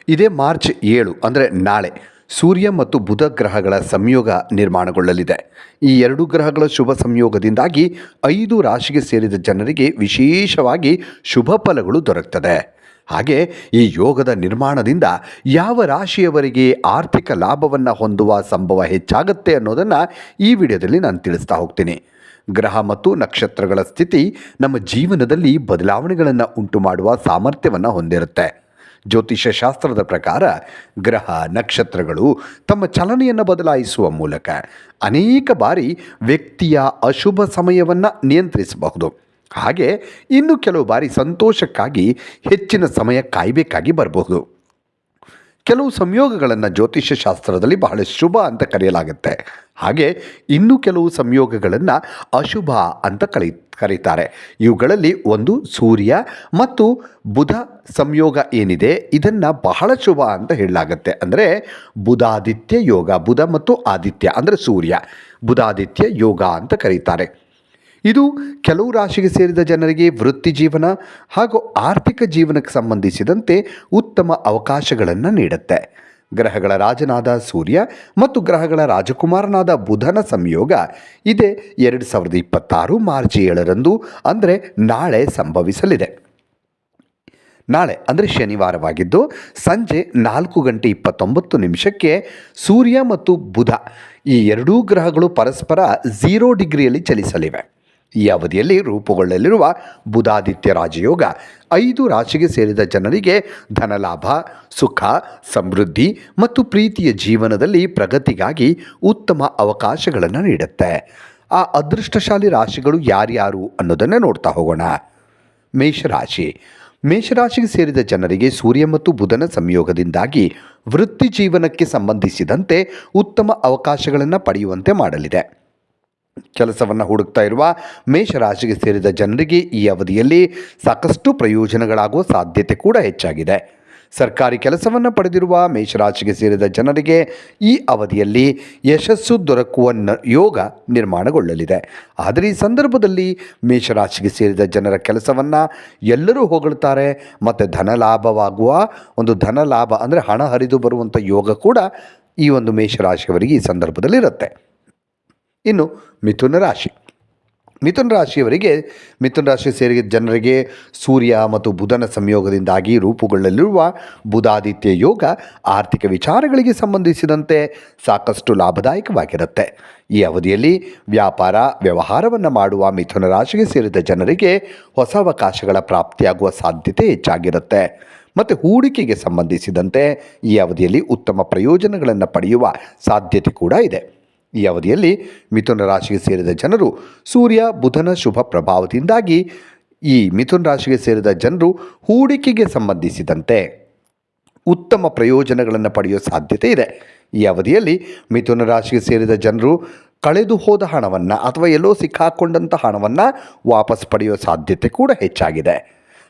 ಇದೇ ಮಾರ್ಚ್ 7 ಅಂದರೆ ನಾಳೆ ಸೂರ್ಯ ಮತ್ತು ಬುಧ ಗ್ರಹಗಳ ಸಂಯೋಗ ನಿರ್ಮಾಣಗೊಳ್ಳಲಿದೆ. ಈ ಎರಡು ಗ್ರಹಗಳ ಶುಭ ಸಂಯೋಗದಿಂದಾಗಿ 5 ರಾಶಿಗೆ ಸೇರಿದ ಜನರಿಗೆ ವಿಶೇಷವಾಗಿ ಶುಭ ಫಲಗಳು ದೊರಕ್ತದೆ. ಹಾಗೆ ಈ ಯೋಗದ ನಿರ್ಮಾಣದಿಂದ ಯಾವ ರಾಶಿಯವರಿಗೆ ಆರ್ಥಿಕ ಲಾಭವನ್ನು ಹೊಂದುವ ಸಂಭವ ಹೆಚ್ಚಾಗುತ್ತೆ ಅನ್ನೋದನ್ನು ಈ ವಿಡಿಯೋದಲ್ಲಿ ನಾನು ತಿಳಿಸ್ತಾ ಹೋಗ್ತೀನಿ. ಗ್ರಹ ಮತ್ತು ನಕ್ಷತ್ರಗಳ ಸ್ಥಿತಿ ನಮ್ಮ ಜೀವನದಲ್ಲಿ ಬದಲಾವಣೆಗಳನ್ನು ಉಂಟು ಮಾಡುವ ಸಾಮರ್ಥ್ಯವನ್ನು ಹೊಂದಿರುತ್ತೆ. ಜ್ಯೋತಿಷ್ಯ ಶಾಸ್ತ್ರದ ಪ್ರಕಾರ ಗ್ರಹ ನಕ್ಷತ್ರಗಳು ತಮ್ಮ ಚಲನೆಯನ್ನು ಬದಲಾಯಿಸುವ ಮೂಲಕ ಅನೇಕ ಬಾರಿ ವ್ಯಕ್ತಿಯ ಅಶುಭ ಸಮಯವನ್ನು ನಿಯಂತ್ರಿಸಬಹುದು. ಹಾಗೆ ಇನ್ನು ಕೆಲವು ಬಾರಿ ಸಂತೋಷಕ್ಕಾಗಿ ಹೆಚ್ಚಿನ ಸಮಯ ಕಾಯಬೇಕಾಗಿ ಬರಬಹುದು. ಕೆಲವು ಸಂಯೋಗಗಳನ್ನು ಜ್ಯೋತಿಷ್ಯ ಶಾಸ್ತ್ರದಲ್ಲಿ ಬಹಳ ಶುಭ ಅಂತ ಕರೆಯಲಾಗುತ್ತೆ. ಹಾಗೆ ಇನ್ನು ಕೆಲವು ಸಂಯೋಗಗಳನ್ನು ಅಶುಭ ಅಂತ ಕರೀತಾರೆ. ಇವುಗಳಲ್ಲಿ ಒಂದು ಸೂರ್ಯ ಮತ್ತು ಬುಧ ಸಂಯೋಗ ಏನಿದೆ ಇದನ್ನು ಬಹಳ ಶುಭ ಅಂತ ಹೇಳಲಾಗುತ್ತೆ. ಅಂದರೆ ಬುಧಾದಿತ್ಯ ಯೋಗ, ಬುಧ ಮತ್ತು ಆದಿತ್ಯ ಅಂದರೆ ಸೂರ್ಯ, ಬುಧಾದಿತ್ಯ ಯೋಗ ಅಂತ ಕರೀತಾರೆ. ಇದು ಕೆಲವು ರಾಶಿಗೆ ಸೇರಿದ ಜನರಿಗೆ ವೃತ್ತಿ ಜೀವನ ಹಾಗೂ ಆರ್ಥಿಕ ಜೀವನಕ್ಕೆ ಸಂಬಂಧಿಸಿದಂತೆ ಉತ್ತಮ ಅವಕಾಶಗಳನ್ನು ನೀಡುತ್ತೆ. ಗ್ರಹಗಳ ರಾಜನಾದ ಸೂರ್ಯ ಮತ್ತು ಗ್ರಹಗಳ ರಾಜಕುಮಾರನಾದ ಬುಧನ ಸಂಯೋಗ ಇದೇ 2026 ಮಾರ್ಚ್ 7 ಅಂದರೆ ನಾಳೆ ಸಂಭವಿಸಲಿದೆ. ನಾಳೆ ಅಂದರೆ ಶನಿವಾರವಾಗಿದ್ದು ಸಂಜೆ 4:29 ಸೂರ್ಯ ಮತ್ತು ಬುಧ ಈ ಎರಡೂ ಗ್ರಹಗಳು ಪರಸ್ಪರ 0 ಡಿಗ್ರಿಯಲ್ಲಿ ಚಲಿಸಲಿವೆ. ಈ ಅವಧಿಯಲ್ಲಿ ರೂಪುಗೊಳ್ಳಲಿರುವ ಬುಧಾದಿತ್ಯ ರಾಜಯೋಗ 5 ರಾಶಿಗೆ ಸೇರಿದ ಜನರಿಗೆ ಧನಲಾಭ, ಸುಖ, ಸಮೃದ್ಧಿ ಮತ್ತು ಪ್ರೀತಿಯ ಜೀವನದಲ್ಲಿ ಪ್ರಗತಿಗಾಗಿ ಉತ್ತಮ ಅವಕಾಶಗಳನ್ನು ನೀಡುತ್ತೆ. ಆ ಅದೃಷ್ಟಶಾಲಿ ರಾಶಿಗಳು ಯಾರ್ಯಾರು ಅನ್ನೋದನ್ನು ನೋಡ್ತಾ ಹೋಗೋಣ. ಮೇಷರಾಶಿ. ಮೇಷರಾಶಿಗೆ ಸೇರಿದ ಜನರಿಗೆ ಸೂರ್ಯ ಮತ್ತು ಬುಧನ ಸಂಯೋಗದಿಂದಾಗಿ ವೃತ್ತಿ ಜೀವನಕ್ಕೆ ಸಂಬಂಧಿಸಿದಂತೆ ಉತ್ತಮ ಅವಕಾಶಗಳನ್ನು ಪಡೆಯುವಂತೆ ಮಾಡಲಿದೆ. ಕೆಲಸವನ್ನು ಹುಡುಕ್ತಾ ಇರುವ ಮೇಷರಾಶಿಗೆ ಸೇರಿದ ಜನರಿಗೆ ಈ ಅವಧಿಯಲ್ಲಿ ಸಾಕಷ್ಟು ಪ್ರಯೋಜನಗಳಾಗುವ ಸಾಧ್ಯತೆ ಕೂಡ ಹೆಚ್ಚಾಗಿದೆ. ಸರ್ಕಾರಿ ಕೆಲಸವನ್ನು ಪಡೆದಿರುವ ಮೇಷರಾಶಿಗೆ ಸೇರಿದ ಜನರಿಗೆ ಈ ಅವಧಿಯಲ್ಲಿ ಯಶಸ್ಸು ದೊರಕುವ ಯೋಗ ನಿರ್ಮಾಣಗೊಳ್ಳಲಿದೆ. ಆದರೆ ಈ ಸಂದರ್ಭದಲ್ಲಿ ಮೇಷರಾಶಿಗೆ ಸೇರಿದ ಜನರ ಕೆಲಸವನ್ನು ಎಲ್ಲರೂ ಹೊಗಳ್ತಾರೆ ಮತ್ತು ಧನಲಾಭವಾಗುವ ಧನಲಾಭ ಅಂದರೆ ಹಣ ಹರಿದು ಬರುವಂಥ ಯೋಗ ಕೂಡ ಈ ಒಂದು ಮೇಷರಾಶಿಯವರಿಗೆ ಈ ಸಂದರ್ಭದಲ್ಲಿ ಇರುತ್ತೆ. ಇನ್ನು ಮಿಥುನ ರಾಶಿ. ಮಿಥುನ ರಾಶಿ ಸೇರಿದ ಜನರಿಗೆ ಸೂರ್ಯ ಮತ್ತು ಬುಧನ ಸಂಯೋಗದಿಂದಾಗಿ ರೂಪುಗೊಳ್ಳಲಿರುವ ಬುಧಾದಿತ್ಯ ಯೋಗ ಆರ್ಥಿಕ ವಿಚಾರಗಳಿಗೆ ಸಂಬಂಧಿಸಿದಂತೆ ಸಾಕಷ್ಟು ಲಾಭದಾಯಕವಾಗಿರುತ್ತೆ. ಈ ಅವಧಿಯಲ್ಲಿ ವ್ಯವಹಾರವನ್ನು ಮಾಡುವ ಮಿಥುನ ರಾಶಿಗೆ ಸೇರಿದ ಜನರಿಗೆ ಹೊಸ ಅವಕಾಶಗಳ ಪ್ರಾಪ್ತಿಯಾಗುವ ಸಾಧ್ಯತೆ ಹೆಚ್ಚಾಗಿರುತ್ತೆ. ಮತ್ತು ಹೂಡಿಕೆಗೆ ಸಂಬಂಧಿಸಿದಂತೆ ಈ ಅವಧಿಯಲ್ಲಿ ಉತ್ತಮ ಪ್ರಯೋಜನಗಳನ್ನು ಪಡೆಯುವ ಸಾಧ್ಯತೆ ಕೂಡ ಇದೆ. ಈ ಅವಧಿಯಲ್ಲಿ ಮಿಥುನ ರಾಶಿಗೆ ಸೇರಿದ ಜನರು ಸೂರ್ಯ ಬುಧನ ಶುಭ ಪ್ರಭಾವದಿಂದಾಗಿ ಈ ಮಿಥುನ ರಾಶಿಗೆ ಸೇರಿದ ಜನರು ಹೂಡಿಕೆಗೆ ಸಂಬಂಧಿಸಿದಂತೆ ಉತ್ತಮ ಪ್ರಯೋಜನಗಳನ್ನು ಪಡೆಯುವ ಸಾಧ್ಯತೆ ಇದೆ. ಈ ಅವಧಿಯಲ್ಲಿ ಮಿಥುನ ರಾಶಿಗೆ ಸೇರಿದ ಜನರು ಕಳೆದು ಹೋದ ಹಣವನ್ನು ಅಥವಾ ಎಲ್ಲೋ ಸಿಕ್ಕಾಕೊಂಡಂಥ ಹಣವನ್ನು ವಾಪಸ್ ಪಡೆಯುವ ಸಾಧ್ಯತೆ ಕೂಡ ಹೆಚ್ಚಾಗಿದೆ.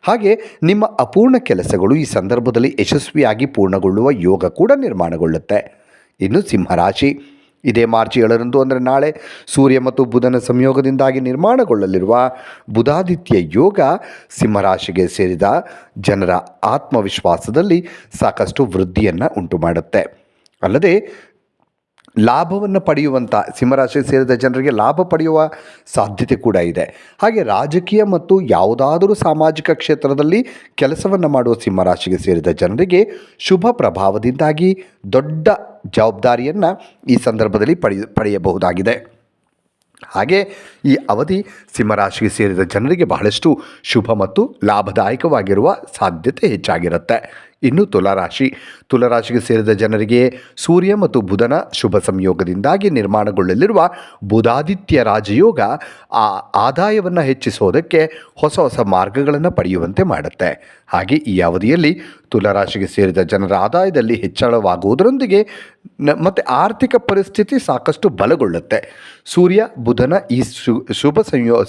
ಹಾಗೆ ನಿಮ್ಮ ಅಪೂರ್ಣ ಕೆಲಸಗಳು ಈ ಸಂದರ್ಭದಲ್ಲಿ ಯಶಸ್ವಿಯಾಗಿ ಪೂರ್ಣಗೊಳ್ಳುವ ಯೋಗ ಕೂಡ ನಿರ್ಮಾಣಗೊಳ್ಳುತ್ತೆ. ಇನ್ನು ಸಿಂಹರಾಶಿ. ಇದೇ ಮಾರ್ಚ್ 7 ಅಂದರೆ ನಾಳೆ ಸೂರ್ಯ ಮತ್ತು ಬುಧನ ಸಂಯೋಗದಿಂದಾಗಿ ನಿರ್ಮಾಣಗೊಳ್ಳಲಿರುವ ಬುಧಾದಿತ್ಯ ಯೋಗ ಸಿಂಹರಾಶಿಗೆ ಸೇರಿದ ಜನರ ಆತ್ಮವಿಶ್ವಾಸದಲ್ಲಿ ಸಾಕಷ್ಟು ವೃದ್ಧಿಯನ್ನು ಉಂಟು ಮಾಡುತ್ತೆ. ಅಲ್ಲದೆ ಲಾಭವನ್ನು ಪಡೆಯುವಂಥ ಸಿಂಹರಾಶಿಗೆ ಸೇರಿದ ಜನರಿಗೆ ಲಾಭ ಪಡೆಯುವ ಸಾಧ್ಯತೆ ಕೂಡ ಇದೆ. ಹಾಗೆ ರಾಜಕೀಯ ಮತ್ತು ಯಾವುದಾದರೂ ಸಾಮಾಜಿಕ ಕ್ಷೇತ್ರದಲ್ಲಿ ಕೆಲಸವನ್ನು ಮಾಡುವ ಸಿಂಹರಾಶಿಗೆ ಸೇರಿದ ಜನರಿಗೆ ಶುಭ ಪ್ರಭಾವದಿಂದಾಗಿ ದೊಡ್ಡ ಜವಾಬ್ದಾರಿಯನ್ನು ಈ ಸಂದರ್ಭದಲ್ಲಿ ಪಡೆಯಬಹುದಾಗಿದೆ. ಹಾಗೆ ಈ ಅವಧಿ ಸಿಂಹರಾಶಿಗೆ ಸೇರಿದ ಜನರಿಗೆ ಬಹಳಷ್ಟು ಶುಭ ಮತ್ತು ಲಾಭದಾಯಕವಾಗಿರುವ ಸಾಧ್ಯತೆ ಹೆಚ್ಚಾಗಿರುತ್ತೆ. ಇನ್ನು ತುಲಾರಾಶಿಗೆ ಸೇರಿದ ಜನರಿಗೆ ಸೂರ್ಯ ಮತ್ತು ಬುಧನ ಶುಭ ಸಂಯೋಗದಿಂದಾಗಿ ನಿರ್ಮಾಣಗೊಳ್ಳಲಿರುವ ಬುಧಾದಿತ್ಯ ರಾಜಯೋಗ ಆದಾಯವನ್ನು ಹೆಚ್ಚಿಸೋದಕ್ಕೆ ಹೊಸ ಮಾರ್ಗಗಳನ್ನು ಪಡೆಯುವಂತೆ ಮಾಡುತ್ತೆ. ಹಾಗೆ ಈ ಅವಧಿಯಲ್ಲಿ ತುಲಾರಾಶಿಗೆ ಸೇರಿದ ಜನರ ಆದಾಯದಲ್ಲಿ ಹೆಚ್ಚಳವಾಗುವುದರೊಂದಿಗೆ ಮತ್ತು ಆರ್ಥಿಕ ಪರಿಸ್ಥಿತಿ ಸಾಕಷ್ಟು ಬಲಗೊಳ್ಳುತ್ತೆ. ಸೂರ್ಯ ಬುಧನ ಈ ಶುಭ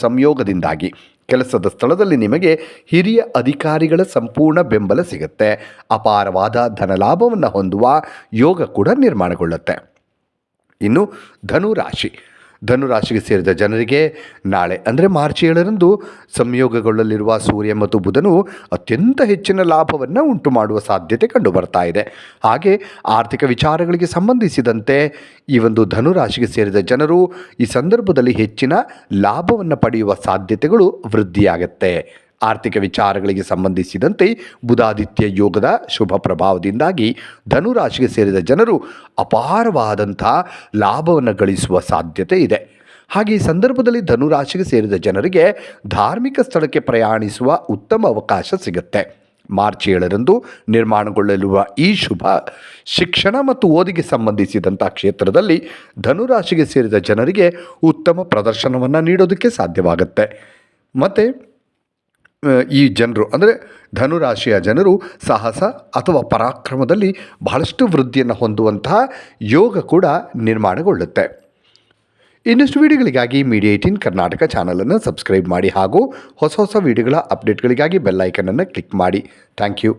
ಸಂಯೋಗದಿಂದಾಗಿ ಕೆಲಸದ ಸ್ಥಳದಲ್ಲಿ ನಿಮಗೆ ಹಿರಿಯ ಅಧಿಕಾರಿಗಳ ಸಂಪೂರ್ಣ ಬೆಂಬಲ ಸಿಗುತ್ತೆ. ಅಪಾರವಾದ ಧನಲಾಭವನ್ನು ಹೊಂದುವ ಯೋಗ ಕೂಡ ನಿರ್ಮಾಣಗೊಳ್ಳುತ್ತೆ. ಇನ್ನು ಧನುರಾಶಿ. ಧನುರಾಶಿಗೆ ಸೇರಿದ ಜನರಿಗೆ ನಾಳೆ ಅಂದರೆ ಮಾರ್ಚ್ 7ರಂದು ಸಂಯೋಗಗೊಳ್ಳಲಿರುವ ಸೂರ್ಯ ಮತ್ತು ಬುಧನು ಅತ್ಯಂತ ಹೆಚ್ಚಿನ ಲಾಭವನ್ನು ಉಂಟು ಮಾಡುವ ಸಾಧ್ಯತೆ ಕಂಡು ಬರ್ತಾ ಇದೆ. ಹಾಗೆ ಆರ್ಥಿಕ ವಿಚಾರಗಳಿಗೆ ಸಂಬಂಧಿಸಿದಂತೆ ಈ ಒಂದು ಧನುರಾಶಿಗೆ ಸೇರಿದ ಜನರು ಈ ಸಂದರ್ಭದಲ್ಲಿ ಹೆಚ್ಚಿನ ಲಾಭವನ್ನು ಪಡೆಯುವ ಸಾಧ್ಯತೆಗಳು ವೃದ್ಧಿಯಾಗುತ್ತೆ. ಆರ್ಥಿಕ ವಿಚಾರಗಳಿಗೆ ಸಂಬಂಧಿಸಿದಂತೆ ಬುಧಾದಿತ್ಯ ಯೋಗದ ಶುಭ ಪ್ರಭಾವದಿಂದಾಗಿ ಧನುರಾಶಿಗೆ ಸೇರಿದ ಜನರು ಅಪಾರವಾದಂಥ ಲಾಭವನ್ನು ಗಳಿಸುವ ಸಾಧ್ಯತೆ ಇದೆ. ಹಾಗೆ ಈ ಸಂದರ್ಭದಲ್ಲಿ ಧನುರಾಶಿಗೆ ಸೇರಿದ ಜನರಿಗೆ ಧಾರ್ಮಿಕ ಸ್ಥಳಕ್ಕೆ ಪ್ರಯಾಣಿಸುವ ಉತ್ತಮ ಅವಕಾಶ ಸಿಗುತ್ತೆ. ಮಾರ್ಚ್ 7ರಂದು ನಿರ್ಮಾಣಗೊಳ್ಳಲಿರುವ ಈ ಶುಭ ಶಿಕ್ಷಣ ಮತ್ತು ಓದಿಗೆ ಸಂಬಂಧಿಸಿದಂಥ ಕ್ಷೇತ್ರದಲ್ಲಿ ಧನುರಾಶಿಗೆ ಸೇರಿದ ಜನರಿಗೆ ಉತ್ತಮ ಪ್ರದರ್ಶನವನ್ನು ನೀಡೋದಕ್ಕೆ ಸಾಧ್ಯವಾಗುತ್ತೆ. ಮತ್ತು ಈ ಜನರು ಅಂದರೆ ಧನುರಾಶಿಯ ಜನರು ಸಾಹಸ ಅಥವಾ ಪರಾಕ್ರಮದಲ್ಲಿ ಬಹಳಷ್ಟು ವೃದ್ಧಿಯನ್ನು ಹೊಂದುವಂತಹ ಯೋಗ ಕೂಡ ನಿರ್ಮಾಣಗೊಳ್ಳುತ್ತೆ. ಇನ್ನಷ್ಟು ವಿಡಿಯೋಗಳಿಗಾಗಿ ಮೀಡಿಯಾ 18 ಕರ್ನಾಟಕ ಚಾನಲನ್ನು ಸಬ್ಸ್ಕ್ರೈಬ್ ಮಾಡಿ ಹಾಗೂ ಹೊಸ ಹೊಸ ವಿಡಿಯೋಗಳ ಅಪ್ಡೇಟ್ಗಳಿಗಾಗಿ ಬೆಲ್ ಐಕನನ್ನು ಕ್ಲಿಕ್ ಮಾಡಿ. Thank you.